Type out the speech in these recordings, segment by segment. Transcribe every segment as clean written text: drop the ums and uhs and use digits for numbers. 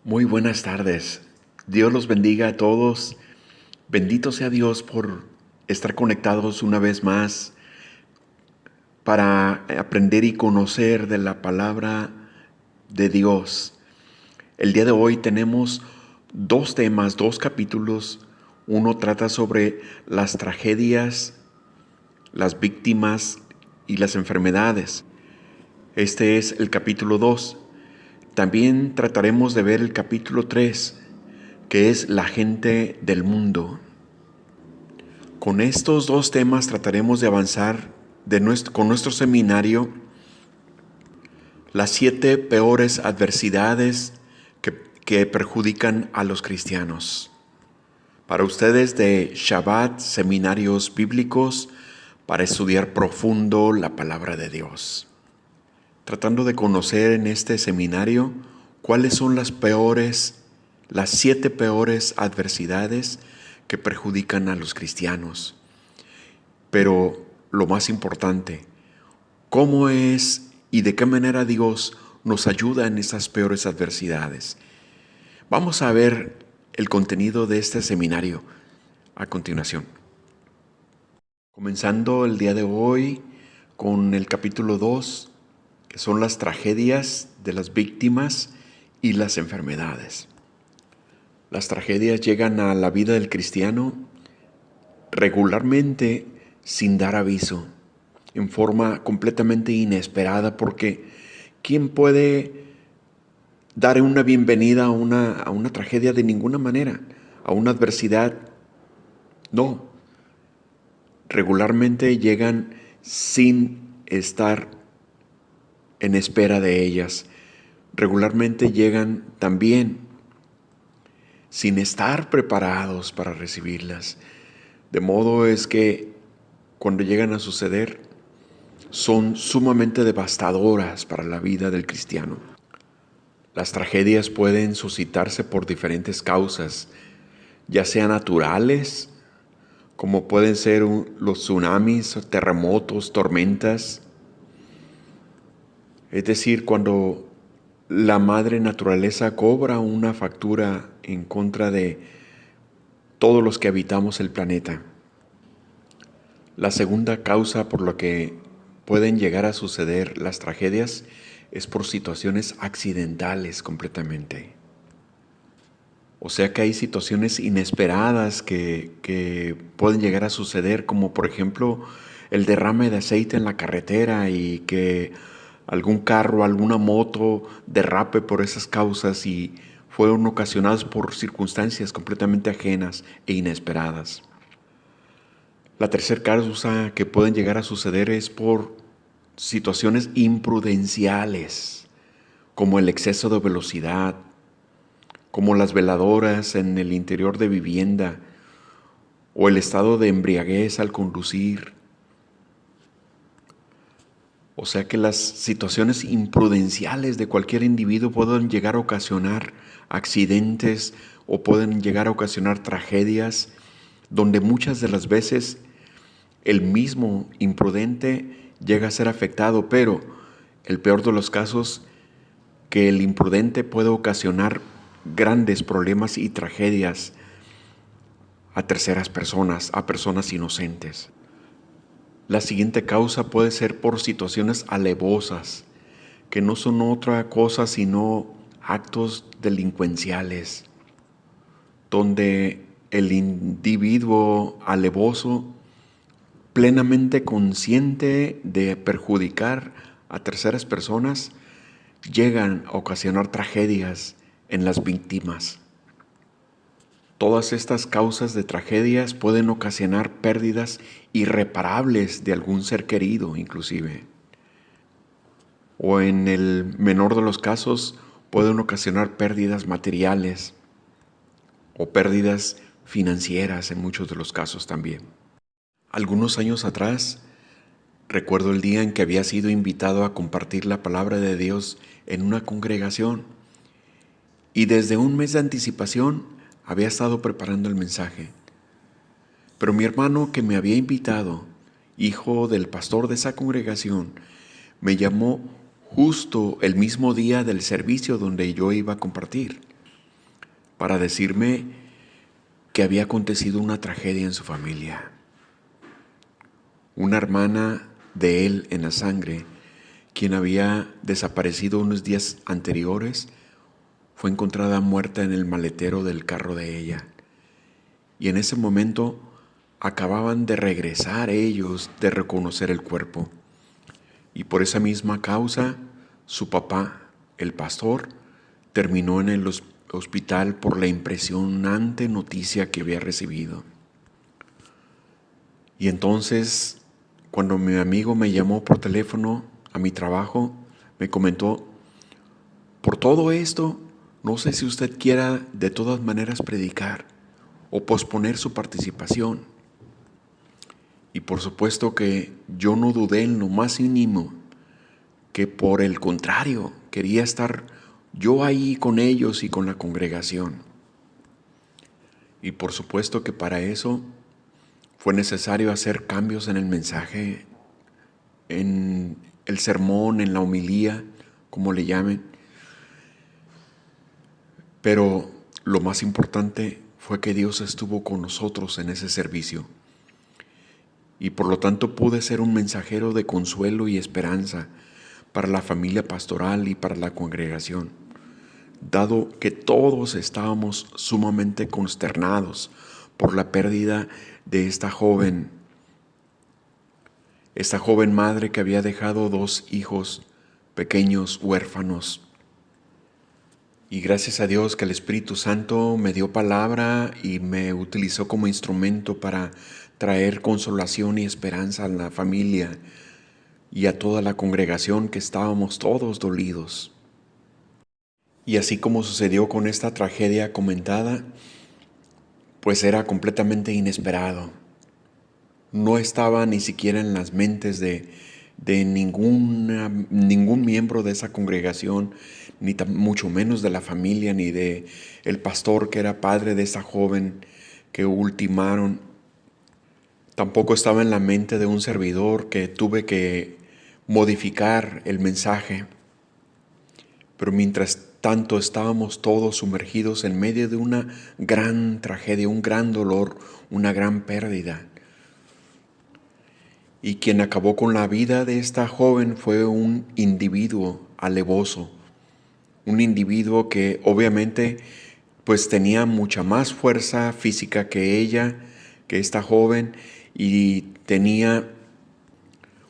Muy buenas tardes. Dios los bendiga a todos. Bendito sea Dios por estar conectados una vez más para aprender y conocer de la palabra de Dios. El día de hoy tenemos dos temas, dos capítulos. Uno trata sobre las tragedias, las víctimas y las enfermedades. Este es el capítulo 2. También trataremos de ver el capítulo 3, que es la gente del mundo. Con estos dos temas trataremos de avanzar con nuestro seminario las 7 peores adversidades que perjudican a los cristianos. Para ustedes de Shabbat, seminarios bíblicos, para estudiar profundo la palabra de Dios. Tratando de conocer en este seminario cuáles son las 7 peores adversidades que perjudican a los cristianos. Pero lo más importante, ¿cómo es y de qué manera Dios nos ayuda en esas peores adversidades? Vamos a ver el contenido de este seminario a continuación. Comenzando el día de hoy con el capítulo 2, que son las tragedias de las víctimas y las enfermedades. Las tragedias llegan a la vida del cristiano regularmente sin dar aviso, en forma completamente inesperada, porque ¿quién puede dar una bienvenida a una tragedia de ninguna manera, a una adversidad? No, regularmente llegan sin estar en espera de ellas. Regularmente llegan también sin estar preparados para recibirlas. De modo es que cuando llegan a suceder, son sumamente devastadoras para la vida del cristiano. Las tragedias pueden suscitarse por diferentes causas, ya sean naturales, como pueden ser los tsunamis, terremotos, tormentas. Es decir, cuando la madre naturaleza cobra una factura en contra de todos los que habitamos el planeta. La segunda causa por la que pueden llegar a suceder las tragedias es por situaciones accidentales completamente. O sea que hay situaciones inesperadas que pueden llegar a suceder, como por ejemplo el derrame de aceite en la carretera y que algún carro, alguna moto derrape por esas causas y fueron ocasionadas por circunstancias completamente ajenas e inesperadas. La tercera causa que pueden llegar a suceder es por situaciones imprudenciales, como el exceso de velocidad, como las veladoras en el interior de vivienda o el estado de embriaguez al conducir. O sea que las situaciones imprudenciales de cualquier individuo pueden llegar a ocasionar accidentes o pueden llegar a ocasionar tragedias donde muchas de las veces el mismo imprudente llega a ser afectado, pero el peor de los casos, que el imprudente puede ocasionar grandes problemas y tragedias a terceras personas, a personas inocentes. La siguiente causa puede ser por situaciones alevosas, que no son otra cosa sino actos delincuenciales, donde el individuo alevoso, plenamente consciente de perjudicar a terceras personas, llegan a ocasionar tragedias en las víctimas. Todas estas causas de tragedias pueden ocasionar pérdidas irreparables de algún ser querido, inclusive. O en el menor de los casos, pueden ocasionar pérdidas materiales o pérdidas financieras en muchos de los casos también. Algunos años atrás, recuerdo el día en que había sido invitado a compartir la palabra de Dios en una congregación y desde un mes de anticipación había estado preparando el mensaje. Pero mi hermano que me había invitado, hijo del pastor de esa congregación, me llamó justo el mismo día del servicio donde yo iba a compartir. para decirme que había acontecido una tragedia en su familia. Una hermana de él en la sangre, quien había desaparecido unos días anteriores, fue encontrada muerta en el maletero del carro de ella. Y en ese momento acababan de regresar ellos de reconocer el cuerpo. Y por esa misma causa, su papá, el pastor, terminó en el hospital por la impresionante noticia que había recibido. Y entonces, cuando mi amigo me llamó por teléfono a mi trabajo, me comentó: por todo esto, no sé si usted quiera de todas maneras predicar o posponer su participación. Y por supuesto que yo no dudé en lo más mínimo, que por el contrario, quería estar yo ahí con ellos y con la congregación. Y por supuesto que para eso fue necesario hacer cambios en el mensaje, en el sermón, en la homilía, como le llamen. Pero lo más importante fue que Dios estuvo con nosotros en ese servicio. Y por lo tanto pude ser un mensajero de consuelo y esperanza para la familia pastoral y para la congregación, dado que todos estábamos sumamente consternados por la pérdida de esta joven madre que había dejado 2 hijos pequeños huérfanos. Y gracias a Dios que el Espíritu Santo me dio palabra y me utilizó como instrumento para traer consolación y esperanza a la familia y a toda la congregación, que estábamos todos dolidos. Y así como sucedió con esta tragedia comentada, pues era completamente inesperado. No estaba ni siquiera en las mentes de ningún miembro de esa congregación, ni mucho menos de la familia, ni de el pastor que era padre de esa joven que ultimaron. Tampoco estaba en la mente de un servidor, que tuve que modificar el mensaje. Pero mientras tanto estábamos todos sumergidos en medio de una gran tragedia, un gran dolor, una gran pérdida. Y quien acabó con la vida de esta joven fue un individuo alevoso, un individuo que obviamente pues tenía mucha más fuerza física que ella, que esta joven, y tenía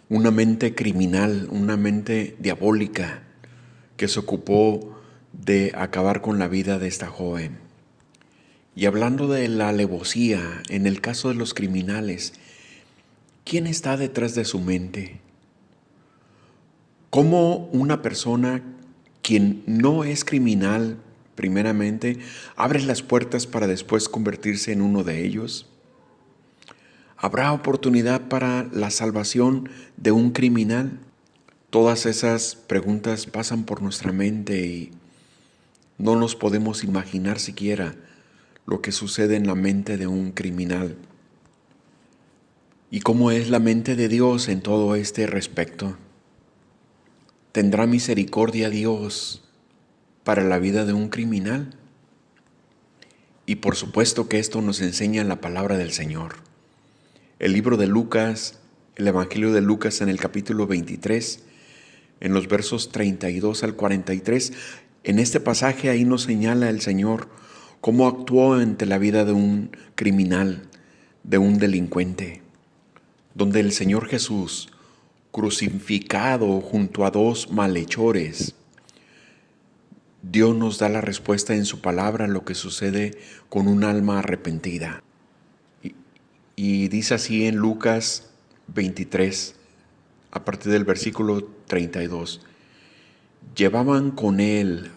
una mente criminal, una mente diabólica, que se ocupó de acabar con la vida de esta joven. Y hablando de la alevosía, en el caso de los criminales, ¿quién está detrás de su mente? ¿Cómo una persona quien no es criminal primeramente abre las puertas para después convertirse en uno de ellos? ¿Habrá oportunidad para la salvación de un criminal? Todas esas preguntas pasan por nuestra mente y no nos podemos imaginar siquiera lo que sucede en la mente de un criminal. ¿Y cómo es la mente de Dios en todo este respecto? ¿Tendrá misericordia Dios para la vida de un criminal? Y por supuesto que esto nos enseña la palabra del Señor. El libro de Lucas, el Evangelio de Lucas en el capítulo 23, en los versos 32 al 43, en este pasaje ahí nos señala el Señor cómo actuó ante la vida de un criminal, de un delincuente, donde el Señor Jesús, crucificado junto a 2 malhechores, Dios nos da la respuesta en su palabra a lo que sucede con un alma arrepentida. Y dice así en Lucas 23, a partir del versículo 32. Llevaban con él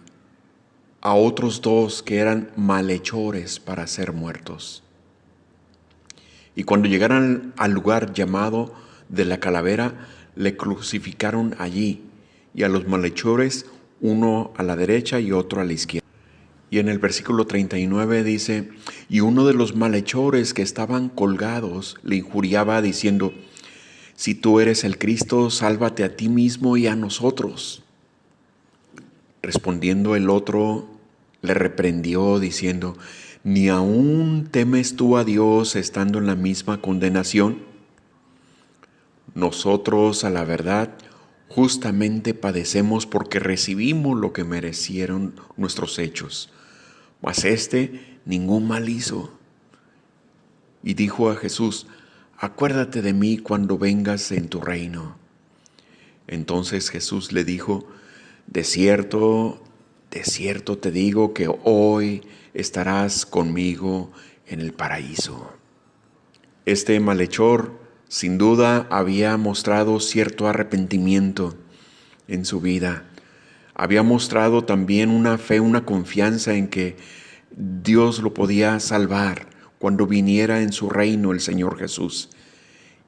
a otros 2 que eran malhechores para ser muertos. Y cuando llegaron al lugar llamado de la calavera, le crucificaron allí, y a los malhechores, uno a la derecha y otro a la izquierda. Y en el versículo 39 dice: y uno de los malhechores que estaban colgados le injuriaba diciendo: si tú eres el Cristo, sálvate a ti mismo y a nosotros. Respondiendo el otro le reprendió diciendo: ¿Ni aún temes tú a Dios estando en la misma condenación? Nosotros, a la verdad, justamente padecemos porque recibimos lo que merecieron nuestros hechos, mas éste ningún mal hizo. Y dijo a Jesús: acuérdate de mí cuando vengas en tu reino. Entonces Jesús le dijo: de cierto te digo que hoy estarás conmigo en el paraíso. Este malhechor sin duda había mostrado cierto arrepentimiento en su vida. Había mostrado también una fe, una confianza en que Dios lo podía salvar cuando viniera en su reino el Señor Jesús.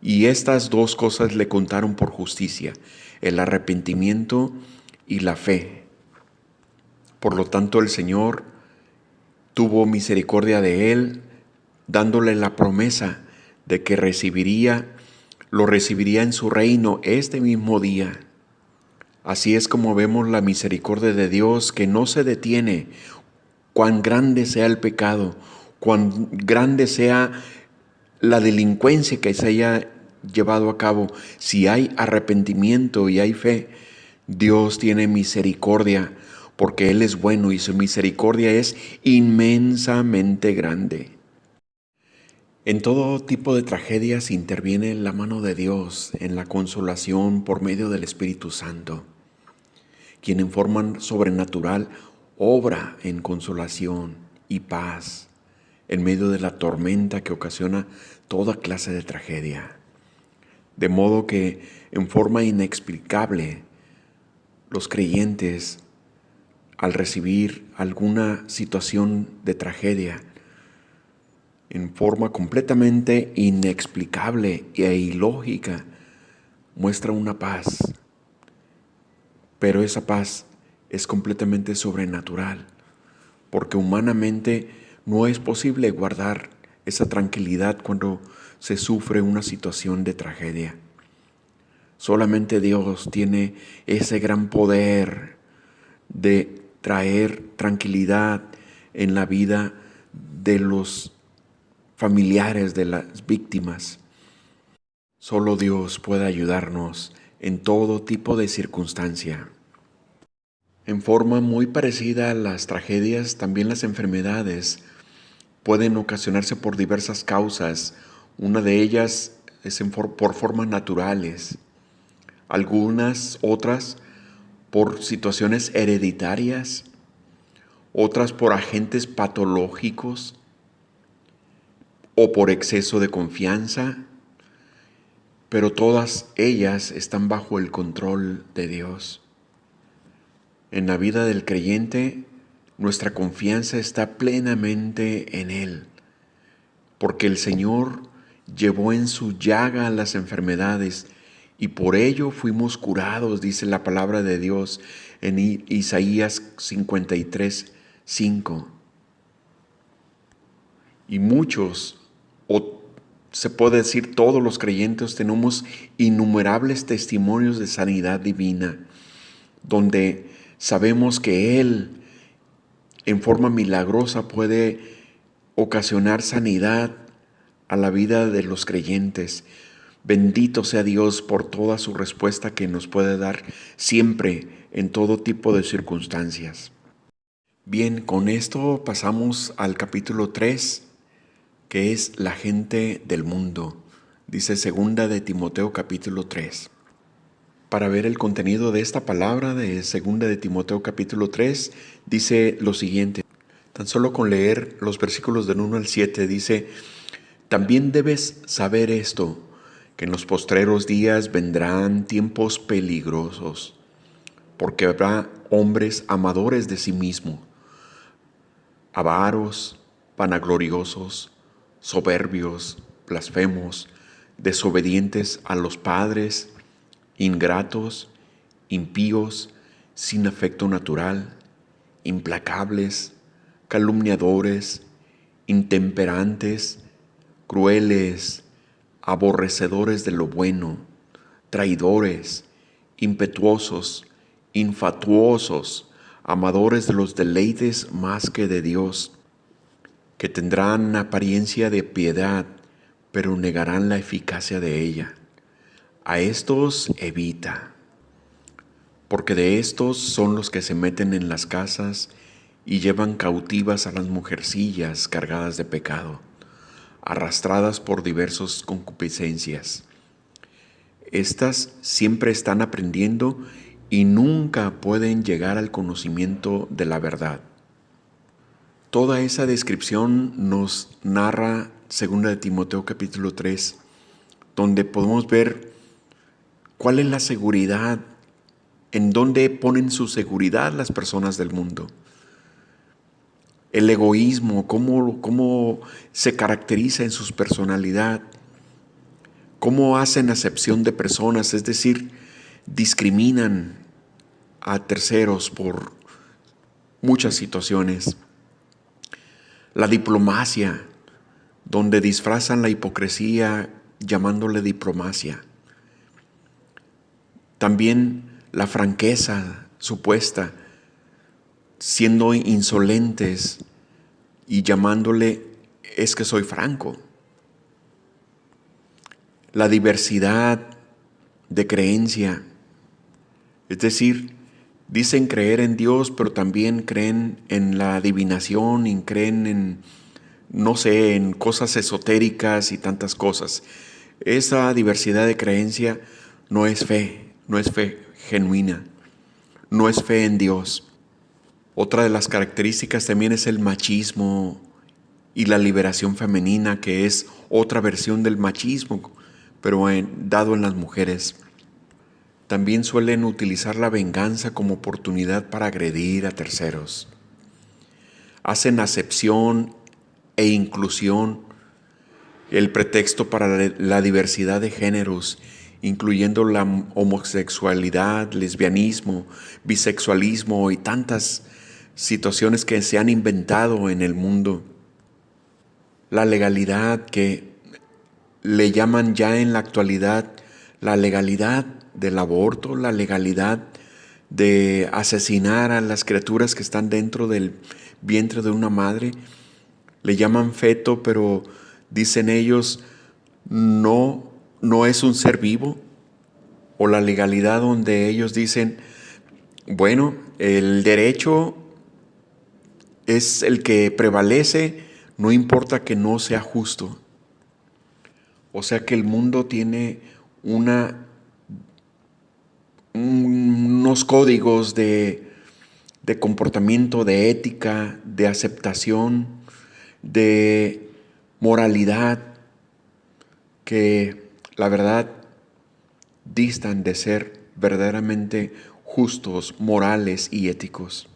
Y estas dos cosas le contaron por justicia: el arrepentimiento y la fe. Por lo tanto, el Señor tuvo misericordia de él, dándole la promesa de que lo recibiría en su reino este mismo día. Así es como vemos la misericordia de Dios, que no se detiene cuán grande sea el pecado, cuán grande sea la delincuencia que se haya llevado a cabo. Si hay arrepentimiento y hay fe, Dios tiene misericordia, porque Él es bueno y su misericordia es inmensamente grande. En todo tipo de tragedias interviene la mano de Dios en la consolación por medio del Espíritu Santo, quien en forma sobrenatural obra en consolación y paz en medio de la tormenta que ocasiona toda clase de tragedia. De modo que en forma inexplicable los creyentes, al recibir alguna situación de tragedia, en forma completamente inexplicable e ilógica, muestra una paz. Pero esa paz es completamente sobrenatural, porque humanamente no es posible guardar esa tranquilidad cuando se sufre una situación de tragedia. Solamente Dios tiene ese gran poder de traer tranquilidad en la vida de los familiares de las víctimas. Solo Dios puede ayudarnos en todo tipo de circunstancia. En forma muy parecida a las tragedias, también las enfermedades pueden ocasionarse por diversas causas. Una de ellas es por formas naturales. Algunas otras por situaciones hereditarias, otras por agentes patológicos o por exceso de confianza, pero todas ellas están bajo el control de Dios. En la vida del creyente, nuestra confianza está plenamente en Él, porque el Señor llevó en su llaga las enfermedades y por ello fuimos curados, dice la palabra de Dios en Isaías 53:5. Y muchos, o se puede decir todos los creyentes, tenemos innumerables testimonios de sanidad divina, donde sabemos que Él en forma milagrosa puede ocasionar sanidad a la vida de los creyentes. Bendito sea Dios por toda su respuesta que nos puede dar siempre en todo tipo de circunstancias. Bien, con esto pasamos al capítulo 3, que es la gente del mundo. Dice 2 de Timoteo capítulo 3. Para ver el contenido de esta palabra de 2 de Timoteo capítulo 3, dice lo siguiente. Tan solo con leer los versículos del 1 al 7 dice: también debes saber esto, que en los postreros días vendrán tiempos peligrosos, porque habrá hombres amadores de sí mismos, avaros, vanagloriosos, soberbios, blasfemos, desobedientes a los padres, ingratos, impíos, sin afecto natural, implacables, calumniadores, intemperantes, crueles, aborrecedores de lo bueno, traidores, impetuosos, infatuosos, amadores de los deleites más que de Dios, que tendrán apariencia de piedad, pero negarán la eficacia de ella. A estos evita, porque de estos son los que se meten en las casas y llevan cautivas a las mujercillas cargadas de pecado, arrastradas por diversas concupiscencias. Estas siempre están aprendiendo y nunca pueden llegar al conocimiento de la verdad. Toda esa descripción nos narra 2 de Timoteo capítulo 3, donde podemos ver cuál es la seguridad, en dónde ponen su seguridad las personas del mundo. El egoísmo, cómo se caracteriza en su personalidad, cómo hacen acepción de personas, es decir, discriminan a terceros por muchas situaciones. La diplomacia, donde disfrazan la hipocresía llamándole diplomacia. También la franqueza supuesta, siendo insolentes y llamándole es que soy franco. La diversidad de creencia, es decir, dicen creer en Dios, pero también creen en la adivinación y creen en, no sé, en cosas esotéricas y tantas cosas. Esa diversidad de creencia no es fe genuina, no es fe en Dios. Otra de las características también es el machismo y la liberación femenina, que es otra versión del machismo, pero dado en las mujeres. También suelen utilizar la venganza como oportunidad para agredir a terceros. Hacen acepción e inclusión, el pretexto para la diversidad de géneros, incluyendo la homosexualidad, lesbianismo, bisexualismo y tantas situaciones que se han inventado en el mundo. La legalidad, que le llaman ya en la actualidad la legalidad del aborto, la legalidad de asesinar a las criaturas que están dentro del vientre de una madre. Le llaman feto, pero dicen ellos no es un ser vivo. O la legalidad donde ellos dicen, bueno, el derecho es el que prevalece, no importa que no sea justo. O sea que el mundo tiene unos códigos de comportamiento, de ética, de aceptación, de moralidad, que la verdad distan de ser verdaderamente justos, morales y éticos.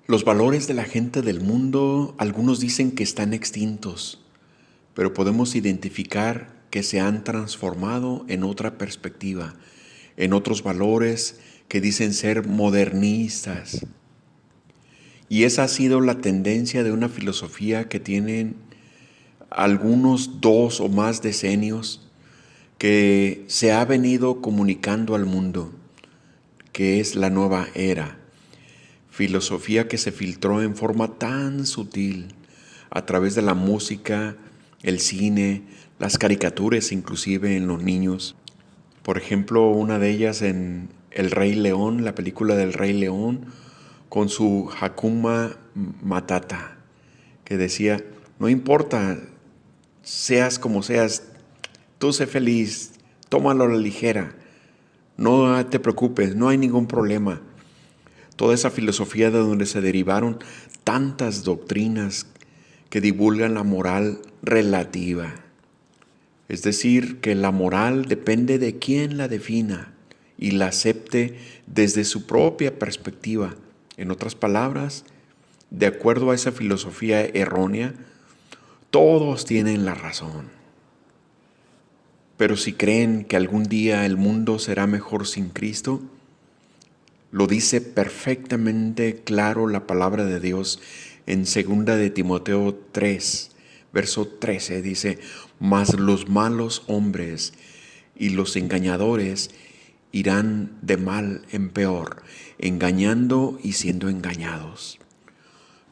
Los valores de la gente del mundo, algunos dicen que están extintos, pero podemos identificar que se han transformado en otra perspectiva, en otros valores que dicen ser modernistas. Y esa ha sido la tendencia de una filosofía que tienen algunos 2 o más decenios, que se ha venido comunicando al mundo, que es la nueva era. Filosofía que se filtró en forma tan sutil a través de la música, el cine, las caricaturas inclusive en los niños. Por ejemplo, una de ellas en El Rey León, la película del Rey León, con su Hakuna Matata, que decía, no importa, seas como seas, tú sé feliz, tómalo a la ligera, no te preocupes, no hay ningún problema. Toda esa filosofía de donde se derivaron tantas doctrinas que divulgan la moral relativa. Es decir, que la moral depende de quién la defina y la acepte desde su propia perspectiva. En otras palabras, de acuerdo a esa filosofía errónea, todos tienen la razón. Pero si creen que algún día el mundo será mejor sin Cristo, lo dice perfectamente claro la palabra de Dios en 2 de Timoteo 3, verso 13, dice, mas los malos hombres y los engañadores irán de mal en peor, engañando y siendo engañados.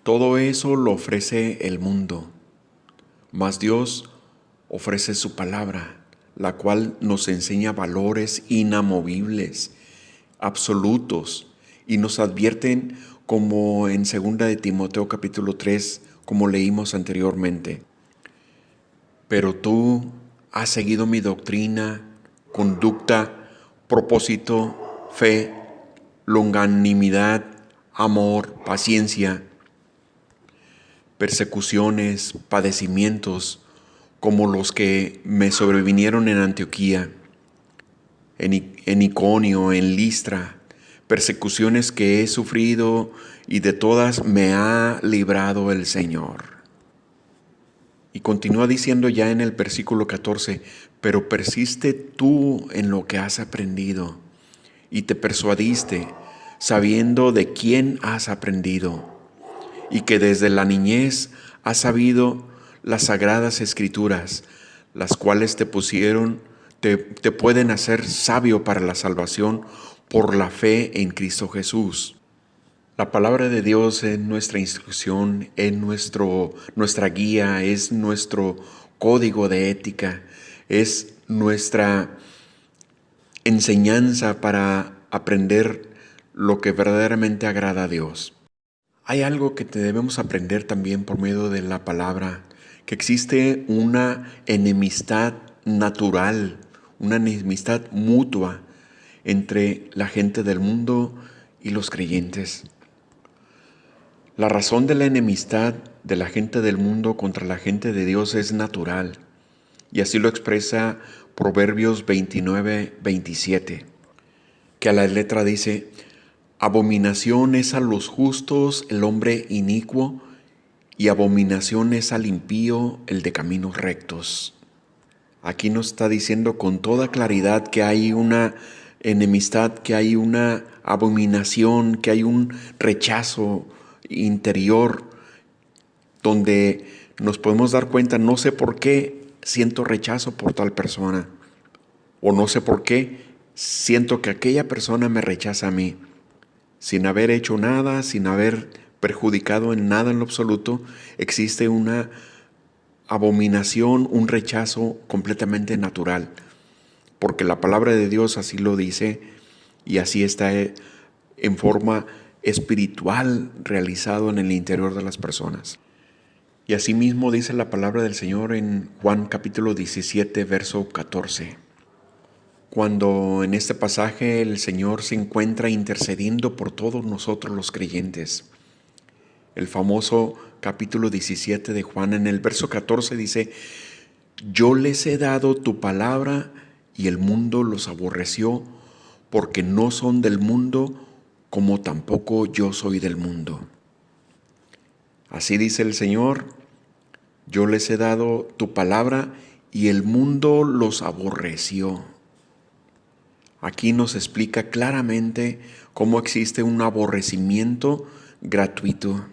Todo eso lo ofrece el mundo, mas Dios ofrece su palabra, la cual nos enseña valores inamovibles, absolutos, y nos advierten como en 2 de Timoteo capítulo 3, como leímos anteriormente. Pero tú has seguido mi doctrina, conducta, propósito, fe, longanimidad, amor, paciencia, persecuciones, padecimientos, como los que me sobrevinieron en Antioquía, en Iconio, en Listra, persecuciones que he sufrido y de todas me ha librado el Señor. Y continúa diciendo ya en el versículo 14, pero persiste tú en lo que has aprendido y te persuadiste, sabiendo de quién has aprendido, y que desde la niñez has sabido las sagradas escrituras, las cuales te pueden hacer sabio para la salvación por la fe en Cristo Jesús. La palabra de Dios es nuestra instrucción, es nuestra guía, es nuestro código de ética, es nuestra enseñanza para aprender lo que verdaderamente agrada a Dios. Hay algo que debemos aprender también por medio de la palabra, que existe una enemistad natural, una enemistad mutua entre la gente del mundo y los creyentes. La razón de la enemistad de la gente del mundo contra la gente de Dios es natural, y así lo expresa Proverbios 29:27, que a la letra dice: abominación es a los justos el hombre inicuo, y abominación es al impío el de caminos rectos. Aquí nos está diciendo con toda claridad que hay una enemistad, que hay una abominación, que hay un rechazo interior donde nos podemos dar cuenta, no sé por qué siento rechazo por tal persona, o no sé por qué siento que aquella persona me rechaza a mí, sin haber hecho nada, sin haber perjudicado en nada en lo absoluto. Existe una abominación, un rechazo completamente natural, porque la palabra de Dios así lo dice, y así está en forma espiritual realizado en el interior de las personas. Y asimismo dice la palabra del Señor en Juan capítulo 17, verso 14. Cuando en este pasaje el Señor se encuentra intercediendo por todos nosotros los creyentes. El famoso capítulo 17 de Juan, en el verso 14 dice: yo les he dado tu palabra y el mundo los aborreció, porque no son del mundo, como tampoco yo soy del mundo. Así dice el Señor: yo les he dado tu palabra y el mundo los aborreció. Aquí nos explica claramente cómo existe un aborrecimiento gratuito.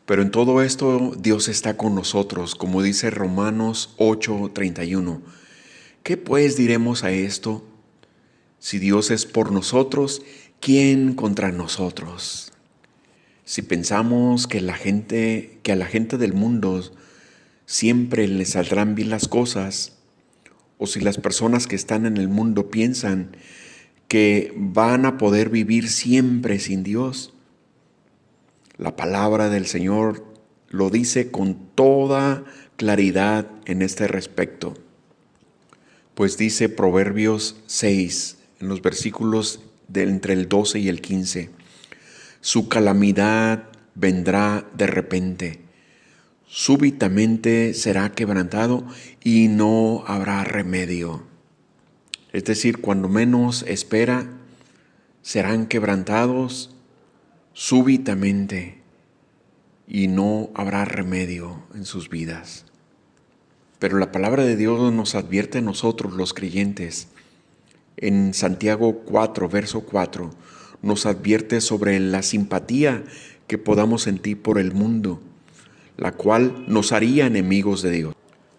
Pero en todo esto Dios está con nosotros, como dice Romanos 8:31. ¿Qué pues diremos a esto? Si Dios es por nosotros, ¿quién contra nosotros? Si pensamos que a la gente del mundo siempre le saldrán bien las cosas, o si las personas que están en el mundo piensan que van a poder vivir siempre sin Dios, la palabra del Señor lo dice con toda claridad en este respecto. Pues dice Proverbios 6, en los versículos entre el 12 y el 15, su calamidad vendrá de repente, súbitamente será quebrantado y no habrá remedio. Es decir, cuando menos espera, serán quebrantados súbitamente y no habrá remedio en sus vidas. Pero la palabra de Dios nos advierte a nosotros los creyentes. En Santiago 4, verso 4, nos advierte sobre la simpatía que podamos sentir por el mundo, la cual nos haría enemigos de Dios.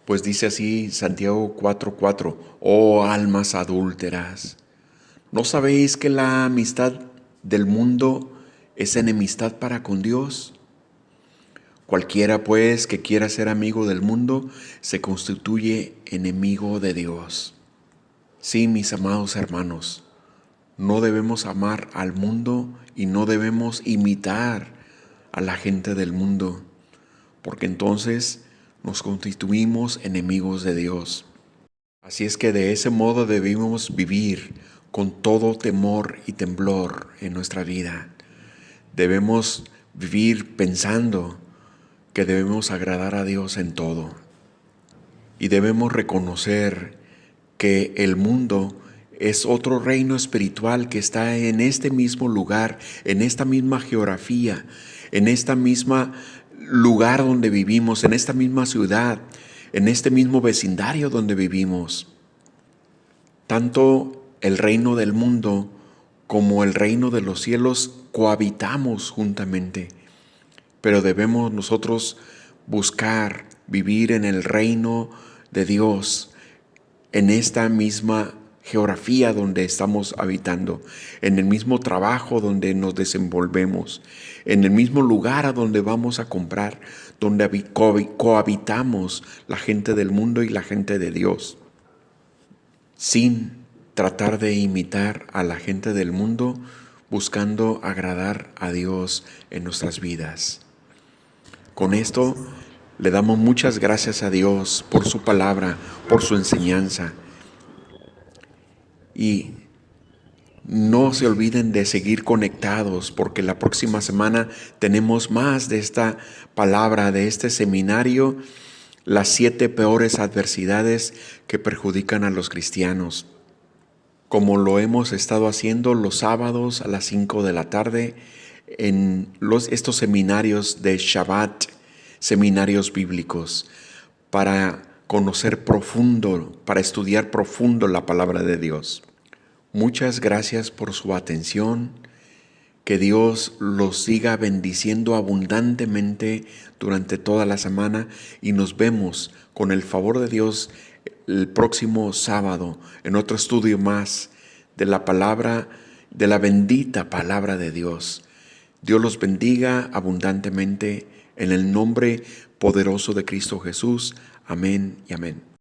Pues dice así Santiago 4:4, oh almas adúlteras, ¿no sabéis que la amistad del mundo es enemistad para con Dios? Cualquiera pues que quiera ser amigo del mundo se constituye enemigo de Dios. Sí, mis amados hermanos, no debemos amar al mundo y no debemos imitar a la gente del mundo, porque entonces nos constituimos enemigos de Dios. Así es que de ese modo debemos vivir con todo temor y temblor en nuestra vida. Debemos vivir pensando que debemos agradar a Dios en todo. Y debemos reconocer que el mundo es otro reino espiritual que está en este mismo lugar, en esta misma geografía, en esta misma lugar donde vivimos, en esta misma ciudad, en este mismo vecindario donde vivimos. Tanto el reino del mundo como el reino de los cielos cohabitamos juntamente, pero debemos nosotros buscar vivir en el reino de Dios, en esta misma geografía donde estamos habitando, en el mismo trabajo donde nos desenvolvemos, en el mismo lugar a donde vamos a comprar, donde cohabitamos la gente del mundo y la gente de Dios, sin tratar de imitar a la gente del mundo, buscando agradar a Dios en nuestras vidas. Con esto le damos muchas gracias a Dios por su palabra, por su enseñanza. Y no se olviden de seguir conectados, porque la próxima semana tenemos más de esta palabra, de este seminario, las 7 peores adversidades que perjudican a los cristianos, como lo hemos estado haciendo los sábados a las 5 de la tarde en estos seminarios de Shabbat, seminarios bíblicos, para conocer profundo, para estudiar profundo la palabra de Dios. Muchas gracias por su atención. Que Dios los siga bendiciendo abundantemente durante toda la semana y nos vemos con el favor de Dios el próximo sábado en otro estudio más de la palabra, de la bendita palabra de Dios. Dios los bendiga abundantemente en el nombre poderoso de Cristo Jesús. Amén y amén.